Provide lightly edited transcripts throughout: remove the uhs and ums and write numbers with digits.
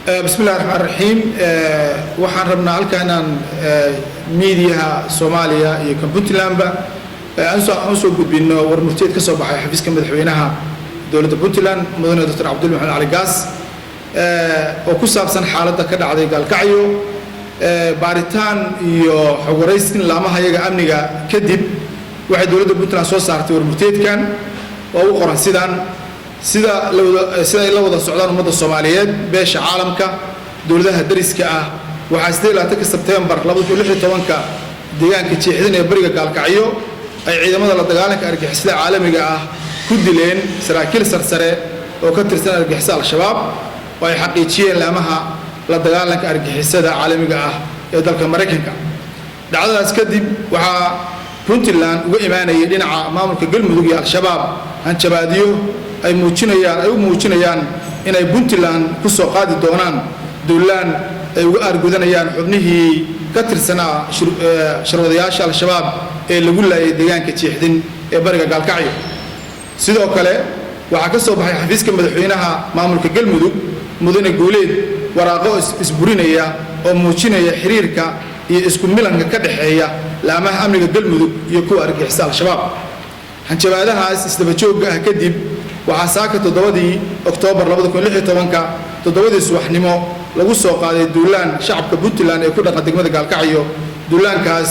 بسم الله الرحمن الرحيم waxaan rabnaa halkaan meediyaha Soomaaliya iyo Puntland aan soo gudbino war murtid ka soo baxay xafiiska madaxweynaha dawladda Puntland mudane Dr. Cabdul Maxamed Ali Gaas oo ku saabsan xaaladda ka dhacday Gaalkacyo baaritaan iyo xog waraysin laamaha iyaga amniga kadib waxay dawladda Puntland soo saartay war murtidkan oo u qoran sida la wada socdaan ummadda Soomaaliyeed beesha caalamka dawladaha dariska ah waxa 18 Sebtembar 2016 deegaanka Jeexdin ee bariga Gaalkacyo ay ciidamada la dagaalanka argagixisada caalamiga ah ku dileen saraakiil sarsare oo ka tirsan argagixisada al-shabaab oo ay xaqiijiyeen laamaha la dagaalanka argagixisada caalamiga ah ee dalka Mareykanka dhacdadaas kadib waxa Puntland uga imaanayay dhinaca maamulka galmudug iyo al-shabaab hanjabaadiyo ay muujinayaan inay Puntland ku soo qaadi doonaan duulaan ay uga argudanayaan xubnihii ka tirsanaa shirwadayaasha al-shabaab ee lagu laayay deegaanka Jeexdin ee bariga Gaalkacyo sidoo kale waxa ka soo baxay xafiiska madaxweynaha maamulka galmudug mudane Guuleed waraaqo isburinaya oo muujinaya xiriirka iyo isku milanka ka dhaxeeya laamaha amniga galmudug iyo kuwa argagixisada al-shabaab hanjabaadahaas isdaba joogga ah kadib waxa saaka 7 Oktoobar 2016 7 subaxnimo lagu soo qaaday duulaan shacabka Puntland ee ku dhaqan degmada Gaalkacyo duulaankaas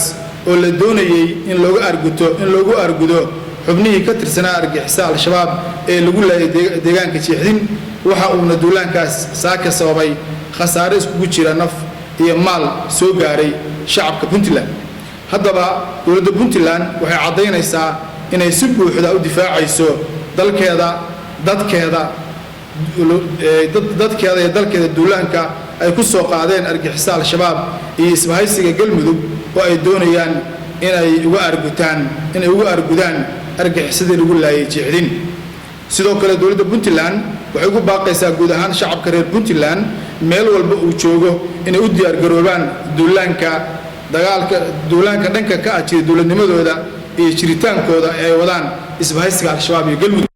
oo la doonayay in loogu argudo xubnihii ka tirsanaa argagixisada al-shabaab ee lagu laayay deegaanka Jeexdin waxa uu duulaankaas saaka sababay khasaare isku jira naf iyo maal soo gaaray shacabka Puntland haddaba dawladda Puntland waxay cadeynaysaa inay si buuxda u difaacayso dalkeeda iyo dalkeeda duulaanka ay ku soo qaadeen argagixisada al-shabaab iyo isbahaysiga galmudug oo ay doonayaan inay uga argudaan argagixisadii lagu laayay Jeexdin sidoo kale dawladda Puntland waxay ugu baaqaysaa guud ahaan shacabka reer Puntland meel walba uu joogo inay u diyaar garoobaan duulaanka dhanka ka ah dawladnimadooda iyo jiritaankooda ay wadaan isbahaysiga al-shabaab iyo galmudug